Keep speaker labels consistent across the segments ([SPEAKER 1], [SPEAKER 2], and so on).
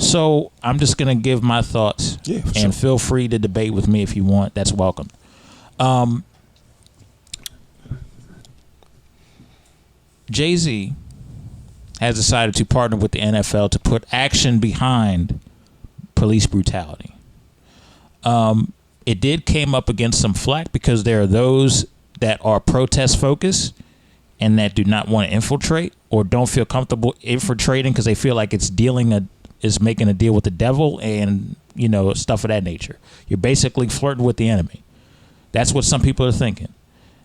[SPEAKER 1] So I'm just going to give my thoughts,
[SPEAKER 2] and
[SPEAKER 1] feel free to debate with me if you want. That's welcome. Jay-Z has decided to partner with the NFL to put action behind police brutality. It did came up against some flack because there are those that are protest focused and that do not want to infiltrate or don't feel comfortable infiltrating because they feel like it's making a deal with the devil and, stuff of that nature. You're basically flirting with the enemy. That's what some people are thinking.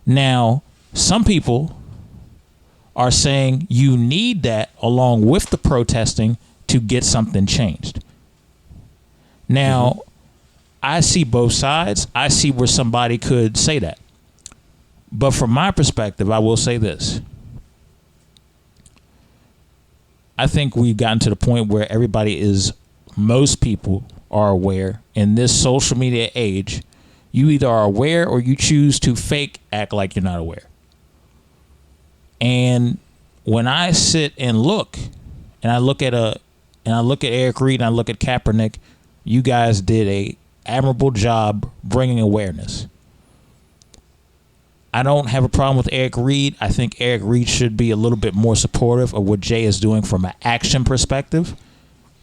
[SPEAKER 1] Now, some people are saying you need that along with the protesting to get something changed. Now, I see both sides. I see where somebody could say that. But from my perspective, I will say this. I think we've gotten to the point where most people are aware in this social media age. You either are aware or you choose to fake act like you're not aware. And when I sit and look, and I look at Eric Reed and I look at Kaepernick, you guys did a admirable job bringing awareness. I don't have a problem with Eric Reed. I think Eric Reed should be a little bit more supportive of what Jay is doing from an action perspective.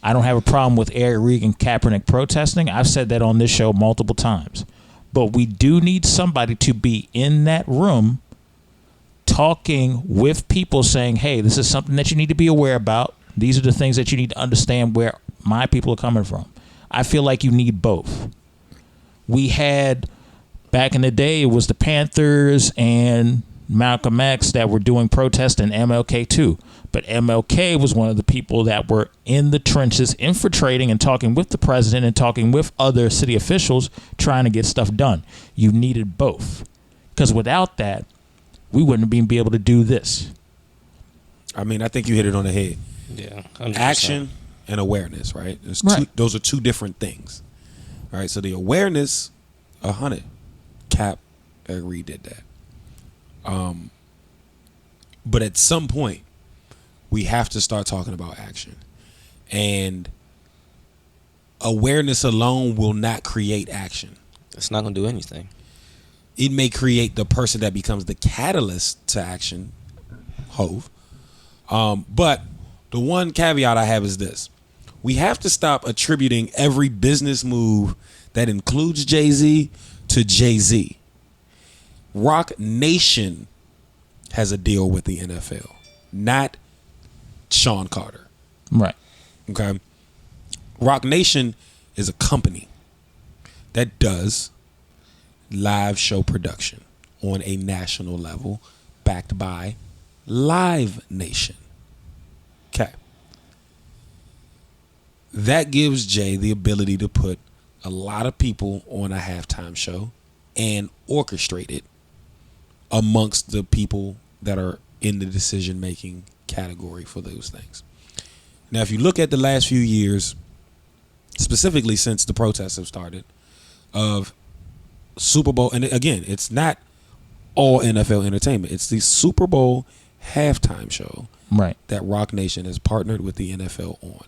[SPEAKER 1] I don't have a problem with Eric Reed and Kaepernick protesting. I've said that on this show multiple times. But we do need somebody to be in that room talking with people saying, hey, this is something that you need to be aware about. These are the things that you need to understand where my people are coming from. I feel like you need both. We had, back in the day, it was the Panthers and Malcolm X that were doing protests and MLK too. But MLK was one of the people that were in the trenches infiltrating and talking with the president and talking with other city officials trying to get stuff done. You needed both. Because without that, we wouldn't be able to do this.
[SPEAKER 2] I mean, I think you hit it on the head.
[SPEAKER 3] Yeah.
[SPEAKER 2] 100%. Action and awareness, right? Those are two different things. All right, so the awareness, 100. Cap, Eric Reed did that. But at some point, we have to start talking about action. And awareness alone will not create action.
[SPEAKER 3] It's not going to do anything.
[SPEAKER 2] It may create the person that becomes the catalyst to action, Hove. But the one caveat I have is this. We have to stop attributing every business move that includes Jay-Z to Jay-Z. Rock Nation has a deal with the NFL, not Sean Carter.
[SPEAKER 1] Right.
[SPEAKER 2] Okay. Rock Nation is a company that does live show production on a national level backed by Live Nation. Okay. That gives Jay the ability to put a lot of people on a halftime show and orchestrate it amongst the people that are in the decision-making category for those things. Now, if you look at the last few years, specifically since the protests have started, of Super Bowl, and again, it's not all NFL entertainment. It's the Super Bowl halftime show that Rock Nation has partnered with the NFL on.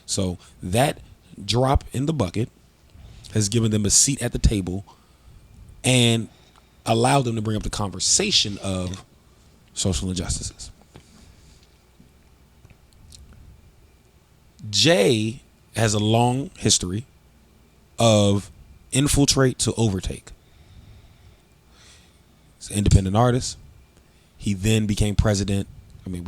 [SPEAKER 2] So that drop in the bucket has given them a seat at the table and allowed them to bring up the conversation of social injustices. Jay has a long history of infiltrate to overtake. He's an independent artist. He then became president. I mean,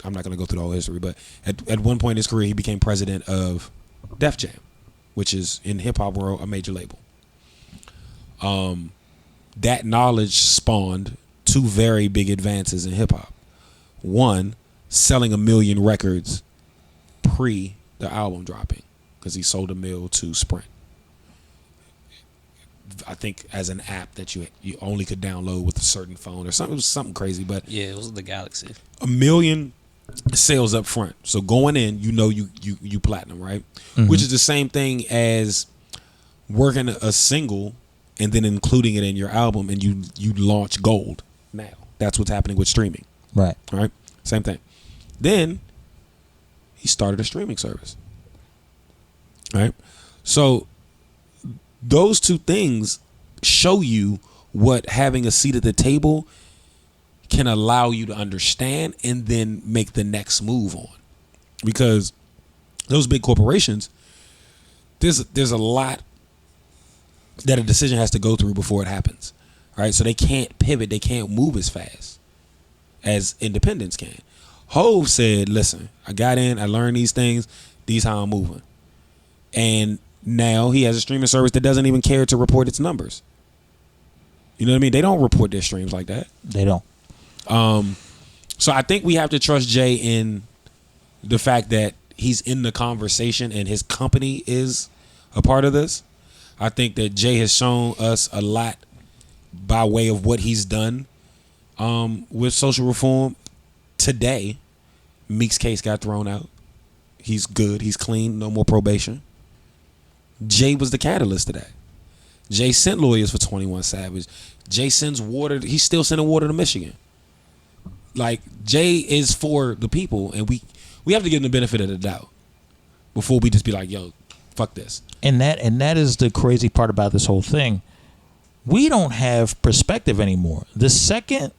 [SPEAKER 2] I'm not going to go through the whole history, but at one point in his career, he became president of Def Jam, which is in hip hop world a major label. That knowledge spawned two very big advances in hip hop. One, selling 1 million records pre the album dropping, because he sold 1 million to Sprint. I think as an app that you only could download with a certain phone or something. It was something crazy, but
[SPEAKER 3] yeah, it was the Galaxy.
[SPEAKER 2] 1 million sales up front. So going in, you platinum, right? Mm-hmm. Which is the same thing as working a single and then including it in your album, and you launch gold. Now that's what's happening with streaming,
[SPEAKER 1] right?
[SPEAKER 2] Same thing. Then he started a streaming service. Right? So those two things show you what having a seat at the table can allow you to understand and then make the next move on. Because those big corporations, there's a lot that a decision has to go through before it happens. Right? So they can't pivot, they can't move as fast as independents can. Hove said, listen, I got in, I learned these things, these how I'm moving. And now he has a streaming service that doesn't even care to report its numbers. You know what I mean? They don't report their streams like that.
[SPEAKER 1] They don't.
[SPEAKER 2] So I think we have to trust Jay in the fact that he's in the conversation and his company is a part of this. I think that Jay has shown us a lot by way of what he's done with social reform. Today, Meek's case got thrown out. He's good. He's clean. No more probation. Jay was the catalyst to that. Jay sent lawyers for 21 Savage. Jay sends water. He's still sending water to Michigan. Like, Jay is for the people, and we have to give him the benefit of the doubt before we just be like, yo, fuck this.
[SPEAKER 1] And that is the crazy part about this whole thing. We don't have perspective anymore. The second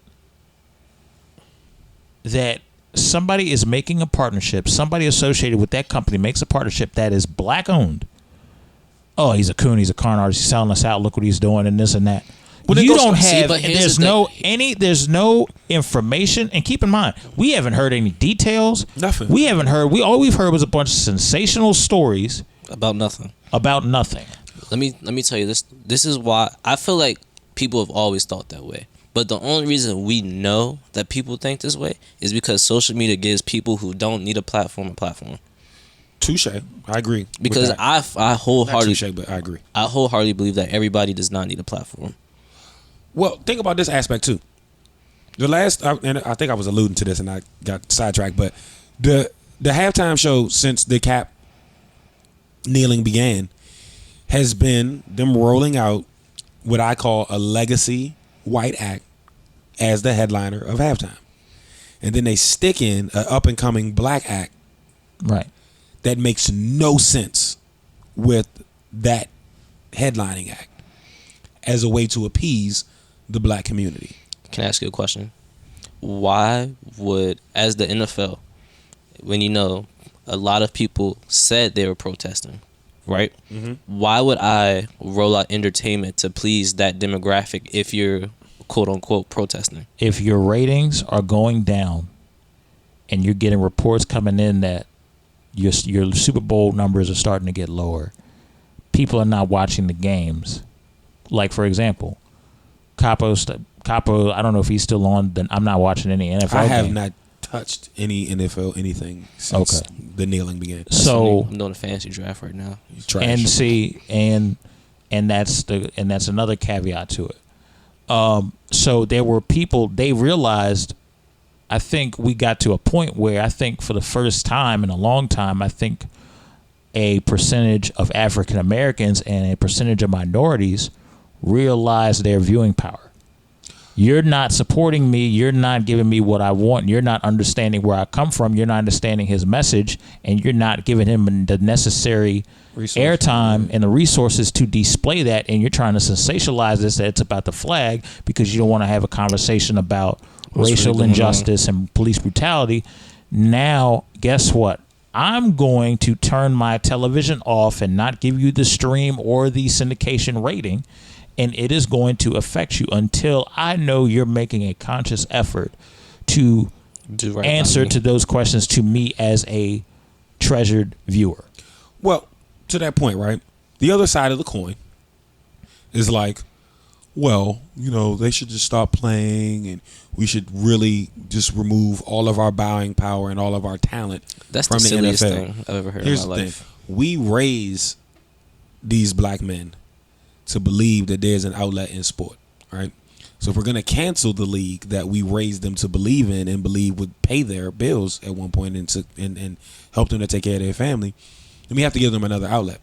[SPEAKER 1] that somebody is making a partnership, somebody associated with that company makes a partnership that is black owned. Oh, he's a coon, he's a con artist, he's selling us out, look what he's doing and this and that.
[SPEAKER 2] Well,
[SPEAKER 1] you don't have
[SPEAKER 3] there's
[SPEAKER 1] no information, and keep in mind, we haven't heard any details.
[SPEAKER 2] Nothing.
[SPEAKER 1] We haven't heard all we've heard was a bunch of sensational stories
[SPEAKER 3] about nothing.
[SPEAKER 1] Let
[SPEAKER 3] me tell you this. This is why I feel like people have always thought that way. But the only reason we know that people think this way is because social media gives people who don't need a platform a platform.
[SPEAKER 2] Touche. I agree.
[SPEAKER 3] Because I wholeheartedly,
[SPEAKER 2] not touche, but I agree.
[SPEAKER 3] I wholeheartedly believe that everybody does not need a platform.
[SPEAKER 2] Well, think about this aspect too. And I think I was alluding to this and I got sidetracked, but the halftime show since the Cap kneeling began has been them rolling out what I call a legacy white act as the headliner of halftime. And then they stick in an up-and-coming black act
[SPEAKER 1] right.
[SPEAKER 2] that makes no sense with that headlining act as a way to appease the black community.
[SPEAKER 3] Can I ask you a question? Why would, as the NFL, when you know a lot of people said they were protesting, right? Mm-hmm. Why would I roll out entertainment to please that demographic if you're quote unquote protesting?
[SPEAKER 1] If your ratings are going down and you're getting reports coming in that your Super Bowl numbers are starting to get lower, people are not watching the games. Like, for example, Capo, I don't know if he's still on. I'm not watching any NFL
[SPEAKER 2] I have
[SPEAKER 1] game.
[SPEAKER 2] not touched any NFL anything since the kneeling began.
[SPEAKER 1] So
[SPEAKER 3] I'm doing a fantasy draft right now.
[SPEAKER 2] Trash.
[SPEAKER 1] And see, and that's another caveat to it. So there were people, they realized, I think we got to a point where I think for the first time in a long time, I think a percentage of African Americans and a percentage of minorities realize their viewing power. You're not supporting me. You're not giving me what I want. You're not understanding where I come from. You're not understanding his message, and you're not giving him the necessary airtime and the resources to display that. And you're trying to sensationalize this, that it's about the flag, because you don't want to have a conversation about racial injustice and police brutality. Now, guess what? I'm going to turn my television off and not give you the stream or the syndication rating. And it is going to affect you until I know you're making a conscious effort to answer to those questions to me as a treasured viewer.
[SPEAKER 2] Well, to that point, right? The other side of the coin is like, well, they should just stop playing and we should really just remove all of our buying power and all of our talent
[SPEAKER 3] That's
[SPEAKER 2] from
[SPEAKER 3] the
[SPEAKER 2] the
[SPEAKER 3] silliest
[SPEAKER 2] NFL.
[SPEAKER 3] thing I've ever heard
[SPEAKER 2] Here's
[SPEAKER 3] in my
[SPEAKER 2] the
[SPEAKER 3] life.
[SPEAKER 2] thing. We raise these black men to believe that there's an outlet in sport, right? So if we're going to cancel the league that we raised them to believe in and believe would pay their bills at one point and help them to take care of their family, then we have to give them another outlet.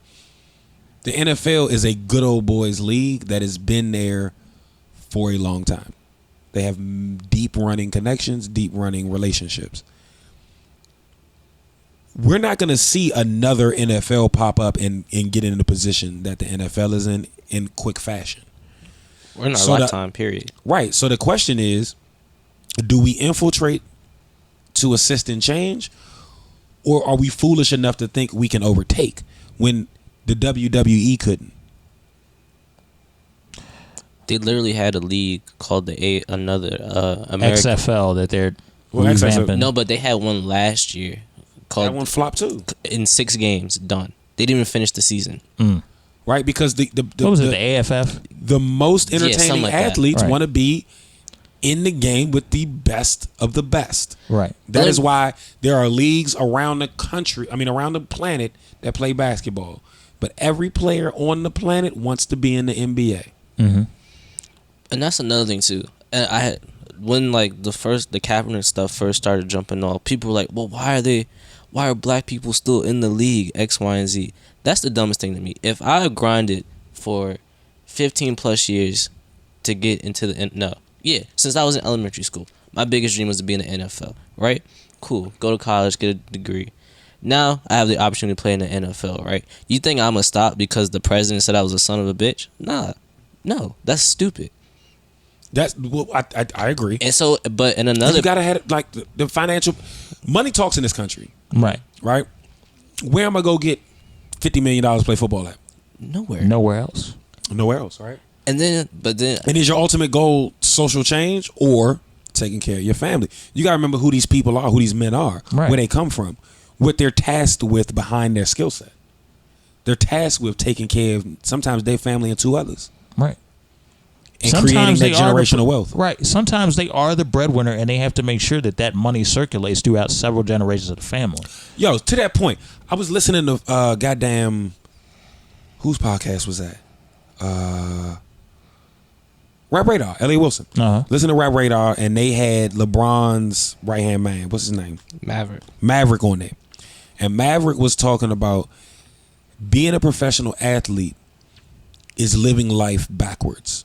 [SPEAKER 2] The NFL is a good old boys league that has been there for a long time. They have deep running connections, deep running relationships. we're not going to see another NFL pop up and get in the position that the NFL is in quick fashion.
[SPEAKER 3] We're in our lifetime, period.
[SPEAKER 2] Right. So the question is, do we infiltrate to assist in change, or are we foolish enough to think we can overtake when the WWE couldn't?
[SPEAKER 3] They literally had a league called another American
[SPEAKER 1] XFL that they're
[SPEAKER 2] XFL.
[SPEAKER 1] revamping.
[SPEAKER 3] No, but they had one last year called
[SPEAKER 2] That one flopped too.
[SPEAKER 3] in 6 games. Done. They didn't even finish the season.
[SPEAKER 2] Right, because the
[SPEAKER 1] what was it? The AFF.
[SPEAKER 2] the most
[SPEAKER 3] something
[SPEAKER 2] entertaining
[SPEAKER 3] like that.
[SPEAKER 2] athletes
[SPEAKER 1] Right.
[SPEAKER 2] want to be in the game with the best of the best.
[SPEAKER 1] Right.
[SPEAKER 2] That is why there are leagues around the country, around the planet that play basketball. But every player on the planet wants to be in the NBA.
[SPEAKER 1] Mm-hmm.
[SPEAKER 3] And that's another thing too. And when like the Kaepernick stuff first started jumping off, people were like, well, why are black people still in the league? X, Y, and Z. That's the dumbest thing to me. If I grinded for 15 plus years to get into since I was in elementary school, my biggest dream was to be in the NFL, right? Cool. Go to college, get a degree. Now I have the opportunity to play in the NFL, right? You think I'm going to stop because the president said I was a son of a bitch? Nah. No, that's stupid.
[SPEAKER 2] I agree.
[SPEAKER 3] And so, but in another,
[SPEAKER 2] You gotta have like the financial money talks in this country,
[SPEAKER 1] Right.
[SPEAKER 2] right? Where am I gonna get $50 million to play football at?
[SPEAKER 3] nowhere.
[SPEAKER 1] Nowhere else.
[SPEAKER 2] Nowhere else, right?
[SPEAKER 3] And then
[SPEAKER 2] And is your ultimate goal social change or taking care of your family? You gotta remember who these people are, who these men are,
[SPEAKER 1] Right.
[SPEAKER 2] where they come from, what they're tasked with behind their skill set. They're tasked with taking care of sometimes their family and 2 others.
[SPEAKER 1] Right.
[SPEAKER 2] And creating that
[SPEAKER 1] they are
[SPEAKER 2] generational wealth.
[SPEAKER 1] Right. Sometimes they are the breadwinner, and they have to make sure that money circulates throughout several generations of the family.
[SPEAKER 2] Yo, to that point, I was listening to goddamn whose podcast was that? Rap Radar, Elliot Wilson.
[SPEAKER 1] Uh-huh.
[SPEAKER 2] Listen to Rap Radar, and they had LeBron's right hand man. What's his name? Maverick on there. And Maverick was talking about being a professional athlete is living life backwards.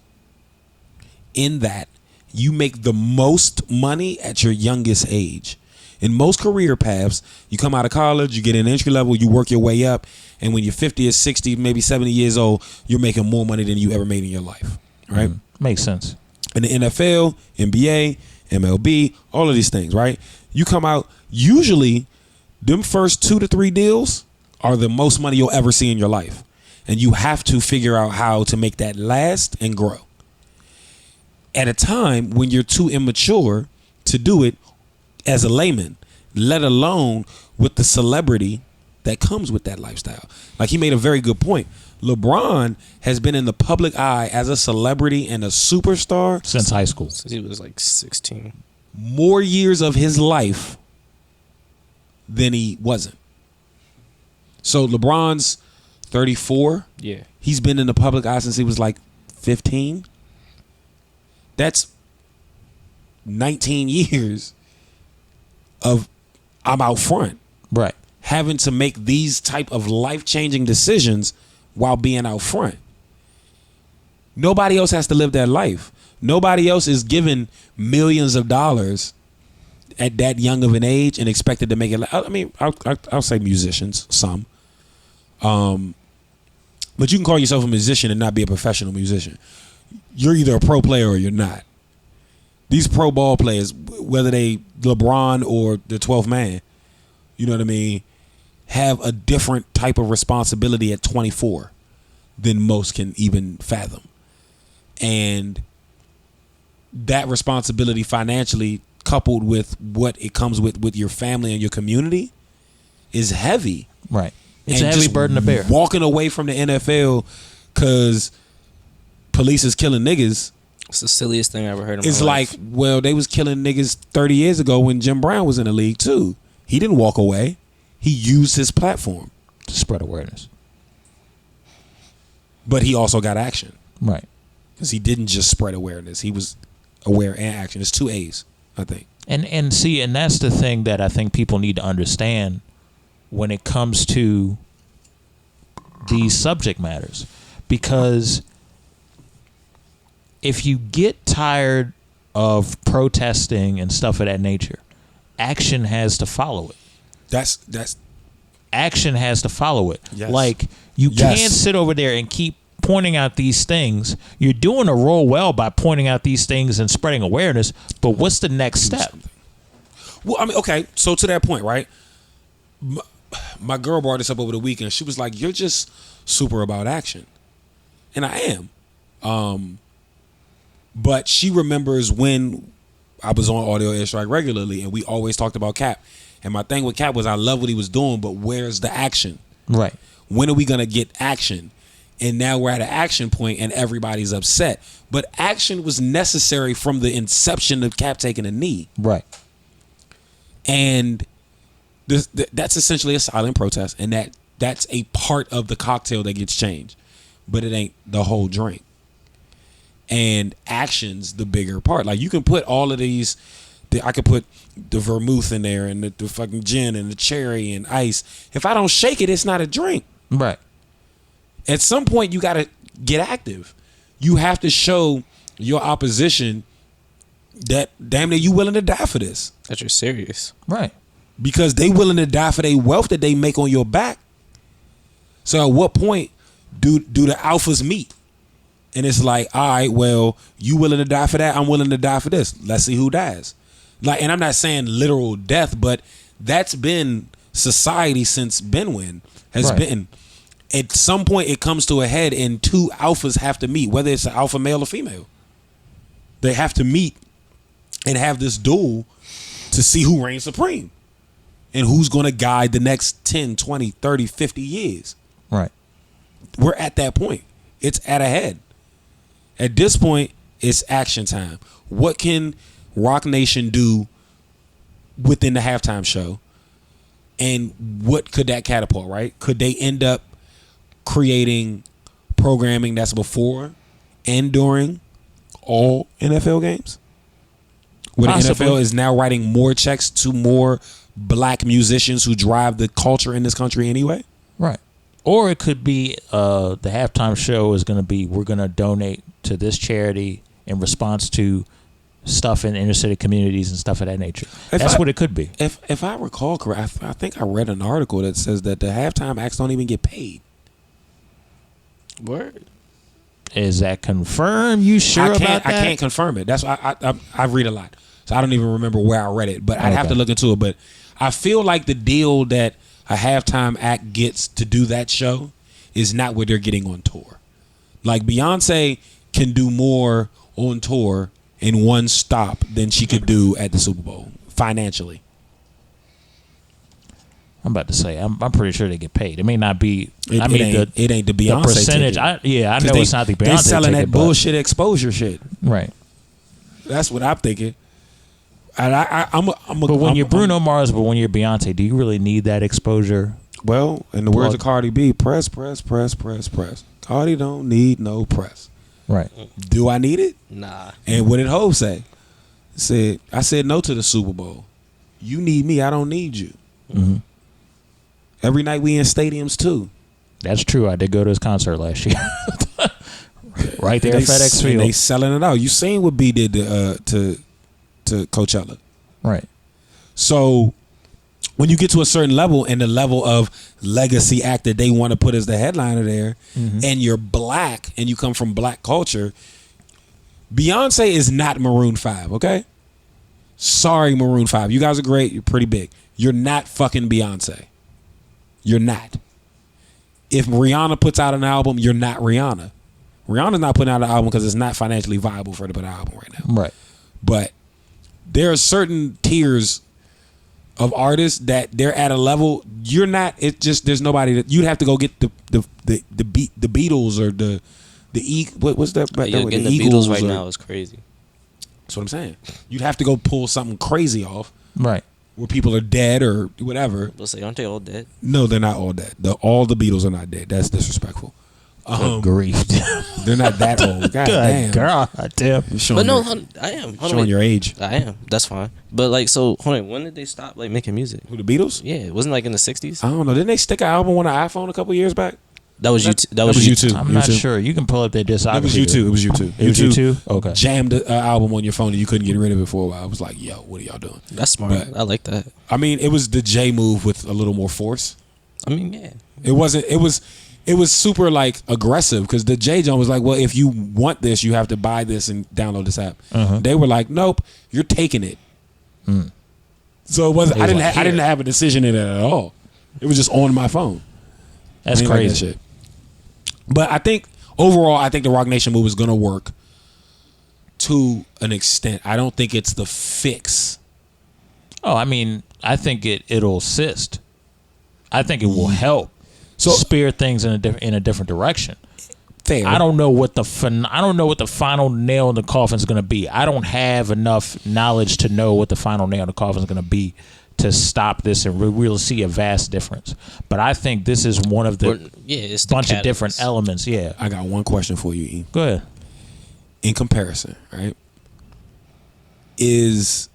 [SPEAKER 2] In that you make the most money at your youngest age. In most career paths, you come out of college, you get an entry level, you work your way up, and when you're 50 or 60, maybe 70 years old, you're making more money than you ever made in your life. Right?
[SPEAKER 1] Makes sense.
[SPEAKER 2] In the NFL, NBA, MLB, all of these things, right? You come out, usually them first 2 to 3 deals are the most money you'll ever see in your life. And you have to figure out how to make that last and grow. At a time when you're too immature to do it as a layman, let alone with the celebrity that comes with that lifestyle. Like, he made a very good point. LeBron has been in the public eye as a celebrity and a superstar
[SPEAKER 1] Since high school.
[SPEAKER 3] since he was like 16.
[SPEAKER 2] more years of his life than he wasn't. So LeBron's 34.
[SPEAKER 3] Yeah.
[SPEAKER 2] He's been in the public eye since he was like 15. That's 19 years of I'm out front.
[SPEAKER 1] Right.
[SPEAKER 2] Having to make these type of life-changing decisions while being out front. Nobody else has to live that life. Nobody else is given millions of dollars at that young of an age and expected to make it. I mean, I'll say musicians, some. But you can call yourself a musician and not be a professional musician. You're either a pro player or you're not. These pro ball players, whether they LeBron or the 12th man, you know what I mean, have a different type of responsibility at 24 than most can even fathom. And that responsibility financially, coupled with what it comes with your family and your community, is heavy.
[SPEAKER 1] Right. It's
[SPEAKER 2] And
[SPEAKER 1] a heavy
[SPEAKER 2] just
[SPEAKER 1] burden to bear.
[SPEAKER 2] Walking away from the NFL because police is killing niggas
[SPEAKER 3] It's the silliest thing I ever heard in
[SPEAKER 2] is
[SPEAKER 3] my
[SPEAKER 2] like,
[SPEAKER 3] life.
[SPEAKER 2] well, they was killing niggas 30 years ago when Jim Brown was in the league too. He didn't walk away. He used his platform.
[SPEAKER 1] To spread awareness.
[SPEAKER 2] But he also got action.
[SPEAKER 1] Right.
[SPEAKER 2] Because he didn't just spread awareness. He was aware and action. It's 2 A's, I think.
[SPEAKER 1] And see, and that's the thing that I think people need to understand when it comes to these subject matters. Because if you get tired of protesting and stuff of that nature, action has to follow it.
[SPEAKER 2] That's
[SPEAKER 1] action has to follow it.
[SPEAKER 2] Yes.
[SPEAKER 1] Like, you can't sit over there and keep pointing out these things. You're doing a role well by pointing out these things and spreading awareness, but what's the next step?
[SPEAKER 2] Well, I mean, okay, so to that point, right? My girl brought this up over the weekend. She was like, "You're just super about action," and I am. But she remembers when I was on Audio Airstrike regularly, and we always talked about Cap. And my thing with Cap was I love what he was doing, but where's the action?
[SPEAKER 1] Right.
[SPEAKER 2] When are we gonna get action? And now we're at an action point, and everybody's upset. But action was necessary from the inception of Cap taking a knee.
[SPEAKER 1] Right.
[SPEAKER 2] And that's essentially a silent protest, and that's a part of the cocktail that gets changed, but it ain't the whole drink. And action's the bigger part. Like, you can put all of these. I could put the vermouth in there, and the fucking gin, and the cherry, and ice. If I don't shake it, it's not a drink.
[SPEAKER 1] Right.
[SPEAKER 2] At some point, you got to get active. You have to show your opposition that, damn it, you willing to die for this.
[SPEAKER 3] That you're serious.
[SPEAKER 1] Right.
[SPEAKER 2] Because they willing to die for their wealth that they make on your back. So at what point do the alphas meet? And it's like, all right, well, you willing to die for that? I'm willing to die for this. Let's see who dies. Like, and I'm not saying literal death, but that's been society since Benwin has been. At some point, it comes to a head, and two alphas have to meet, whether it's an alpha male or female. They have to meet and have this duel to see who reigns supreme and who's going to guide the next 10, 20, 30, 50 years.
[SPEAKER 1] Right.
[SPEAKER 2] We're at that point. It's at a head. At this point, it's action time. What can Rock Nation do within the halftime show? And what could that catapult, right? Could they end up creating programming that's before and during all NFL games? Where the NFL is now writing more checks to more black musicians who drive the culture in this country anyway?
[SPEAKER 1] Right. Or it could be the halftime show is going to be, we're going to donate to this charity in response to stuff in inner city communities and stuff of that nature. That's what it could be.
[SPEAKER 2] If I recall correct, I think I read an article that says that the halftime acts don't even get paid.
[SPEAKER 3] Word.
[SPEAKER 1] Is that confirmed? You sure about that?
[SPEAKER 2] I can't confirm it. That's why I read a lot, so I don't even remember where I read it. But I'd have to look into it. But I feel like the deal that a halftime act gets to do that show is not what they're getting on tour. Like, Beyonce can do more on tour in one stop than she could do at the Super Bowl financially.
[SPEAKER 1] I'm about to say, I'm pretty sure they get paid. It may not be.
[SPEAKER 2] It ain't the Beyonce
[SPEAKER 1] the percentage.
[SPEAKER 2] Ticket.
[SPEAKER 1] I know it's not the Beyonce.
[SPEAKER 2] They're selling
[SPEAKER 1] ticket,
[SPEAKER 2] that bullshit exposure shit.
[SPEAKER 1] Right.
[SPEAKER 2] That's what I'm thinking. And
[SPEAKER 1] but when you're Bruno Mars, but when you're Beyonce, do you really need that exposure?
[SPEAKER 2] Well, in the words of Cardi B, press, press, press, press, press. Cardi don't need no press.
[SPEAKER 1] Right.
[SPEAKER 2] Do I need it?
[SPEAKER 3] Nah.
[SPEAKER 2] And what did Hov say? I said no to the Super Bowl. You need me. I don't need you.
[SPEAKER 1] Mm-hmm.
[SPEAKER 2] Every night we in stadiums too.
[SPEAKER 1] That's true. I did go to his concert last year. Right there at FedEx Field.
[SPEAKER 2] They selling it out. You seen what B did to Coachella.
[SPEAKER 1] Right.
[SPEAKER 2] So when you get to a certain level and the level of legacy act that they want to put as the headliner there, and you're black and you come from black culture, Beyonce is not Maroon 5, okay? Sorry, Maroon 5. You guys are great. You're pretty big. You're not fucking Beyonce. You're not. If Rihanna puts out an album, you're not Rihanna. Rihanna's not putting out an album because it's not financially viable for her to put out an album right now.
[SPEAKER 1] Right.
[SPEAKER 2] But there are certain tiers of artists that they're at a level you're not. It's just there's nobody that you'd have to go get the Beatles or the what's that?
[SPEAKER 3] Getting the Eagles right now is crazy.
[SPEAKER 2] That's what I'm saying. You'd have to go pull something crazy off.
[SPEAKER 1] Right.
[SPEAKER 2] Where people are dead or whatever.
[SPEAKER 3] Let's say, aren't they all dead? No,
[SPEAKER 2] they're not all dead. All the Beatles are not dead. That's disrespectful.
[SPEAKER 1] Good grief.
[SPEAKER 2] They're not that old. God damn.
[SPEAKER 1] God damn.
[SPEAKER 3] But no, I am.
[SPEAKER 2] Showing your age.
[SPEAKER 3] I am. That's fine. But like, so hold on. When did they stop like making music?
[SPEAKER 2] Who, the Beatles?
[SPEAKER 3] Yeah, it wasn't like in the 60s.
[SPEAKER 2] I don't know. Didn't they stick an album on an iPhone a couple years back?
[SPEAKER 3] That was YouTube. That was YouTube.
[SPEAKER 1] I'm not sure. You can pull up their discography.
[SPEAKER 2] It was YouTube. It was YouTube.
[SPEAKER 1] It was YouTube? Okay.
[SPEAKER 2] Jammed an album on your phone and you couldn't get rid of it for a while. I was like, yo, what are y'all doing?
[SPEAKER 3] That's smart.
[SPEAKER 2] But,
[SPEAKER 3] I like that.
[SPEAKER 2] I mean, it was the J move with a little more force.
[SPEAKER 3] I mean, yeah.
[SPEAKER 2] It wasn't. It was super like aggressive because the J John was like, well, if you want this, you have to buy this and download this app. They were like, nope, you're taking it. So it wasn't. I didn't have a decision in it at all. It was just on my phone.
[SPEAKER 1] That's crazy.
[SPEAKER 2] Like that shit. But I think overall, I think the Rock Nation move is gonna work to an extent. I don't think it's the fix.
[SPEAKER 1] Oh, I mean, I think it'll assist. I think it will help. So spear things in a different direction.
[SPEAKER 2] Fair.
[SPEAKER 1] I don't know what the final nail in the coffin is going to be. I don't have enough knowledge to know what the final nail in the coffin is going to be to stop this and really see a vast difference. But I think this is one of the
[SPEAKER 3] it's
[SPEAKER 1] bunch
[SPEAKER 3] the
[SPEAKER 1] of different elements. Yeah.
[SPEAKER 2] I got one question for you, E.
[SPEAKER 1] Go ahead.
[SPEAKER 2] In comparison, right? Is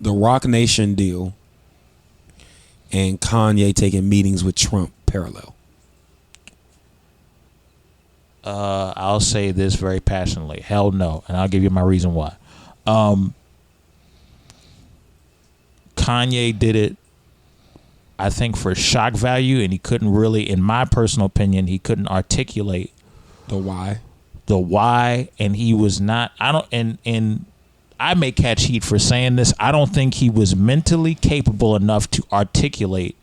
[SPEAKER 2] the Rock Nation deal and Kanye taking meetings with Trump parallel?
[SPEAKER 1] I'll say this very passionately. Hell no. And I'll give you my reason why. Kanye did it, I think, for shock value, and he couldn't really, in my personal opinion, he couldn't articulate
[SPEAKER 2] The why?
[SPEAKER 1] And he was not, and I may catch heat for saying this. I don't think he was mentally capable enough to articulate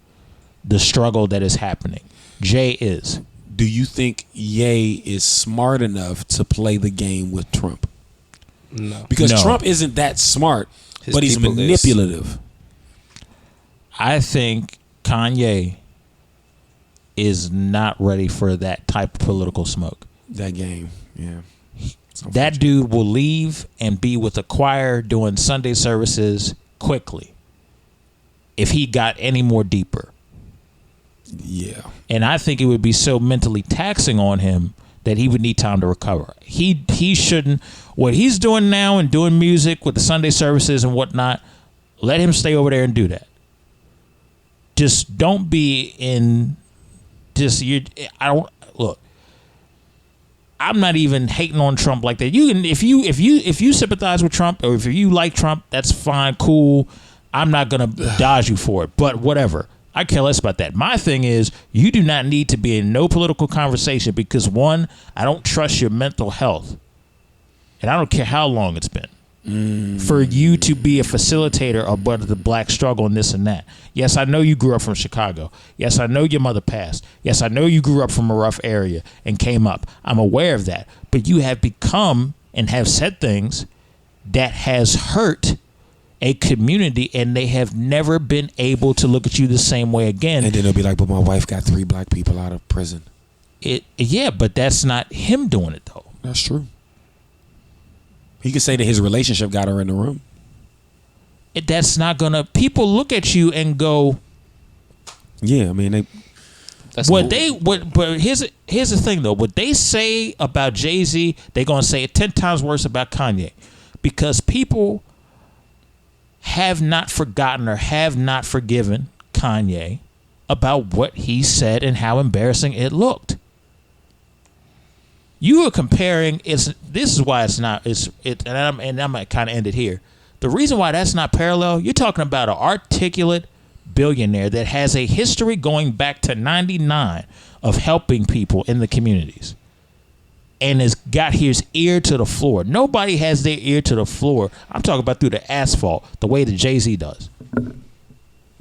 [SPEAKER 1] the struggle that is happening. Jay is.
[SPEAKER 2] Do you think Ye is smart enough to play the game with Trump?
[SPEAKER 3] No.
[SPEAKER 2] Because
[SPEAKER 1] No.
[SPEAKER 2] Trump isn't that smart,
[SPEAKER 3] His
[SPEAKER 2] but he's
[SPEAKER 3] people is.
[SPEAKER 2] manipulative.
[SPEAKER 1] I think Kanye is not ready for that type of political smoke.
[SPEAKER 2] That game, yeah.
[SPEAKER 1] That dude will leave and be with a choir doing Sunday services quickly if he got any more deeper.
[SPEAKER 2] Yeah.
[SPEAKER 1] And I think it would be so mentally taxing on him that he would need time to recover. He shouldn't. What he's doing now and doing music with the Sunday services and whatnot, let him stay over there and do that. Just don't be in. I don't look. I'm not even hating on Trump like that. You can if you sympathize with Trump or if you like Trump, that's fine, cool. I'm not gonna dodge you for it. But whatever. I care less about that. My thing is, you do not need to be in no political conversation because, one, I don't trust your mental health. And I don't care how long it's been. For you to be a facilitator of the black struggle and this and that. Yes, I know you grew up from Chicago. Yes, I know your mother passed. Yes, I know you grew up from a rough area and came up. I'm aware of that. But you have become and have said things that has hurt a community, and they have never been able to look at you the same way again.
[SPEAKER 2] And then they'll be like, but my wife got 3 black people out of prison.
[SPEAKER 1] Yeah, but that's not him doing it, though.
[SPEAKER 2] That's true. He could say that his relationship got her in the room.
[SPEAKER 1] That's not gonna. People look at you and go,
[SPEAKER 2] yeah, I mean,
[SPEAKER 3] That's
[SPEAKER 1] but here's the thing though. What they say about Jay-Z, they're gonna say it 10 times worse about Kanye, because people have not forgotten or have not forgiven Kanye about what he said and how embarrassing it looked. You are comparing. This is why it's not. And I'm gonna kind of end it here. The reason why that's not parallel. You're talking about an articulate billionaire that has a history going back to '99 of helping people in the communities, and has got his ear to the floor. Nobody has their ear to the floor. I'm talking about through the asphalt, the way that Jay-Z does.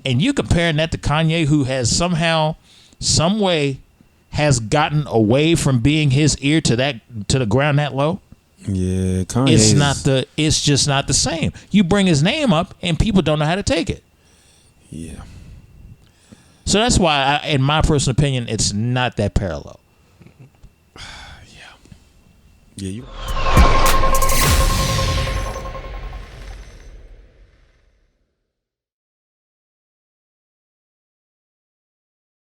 [SPEAKER 1] And you comparing that to Kanye, who has somehow, some way, has gotten away from being his ear to the ground that low.
[SPEAKER 2] yeah, Kanye.
[SPEAKER 1] It's just not the same. You bring his name up, and people don't know how to take it.
[SPEAKER 2] Yeah.
[SPEAKER 1] So that's why, in my personal opinion, it's not that parallel.
[SPEAKER 2] Yeah, you.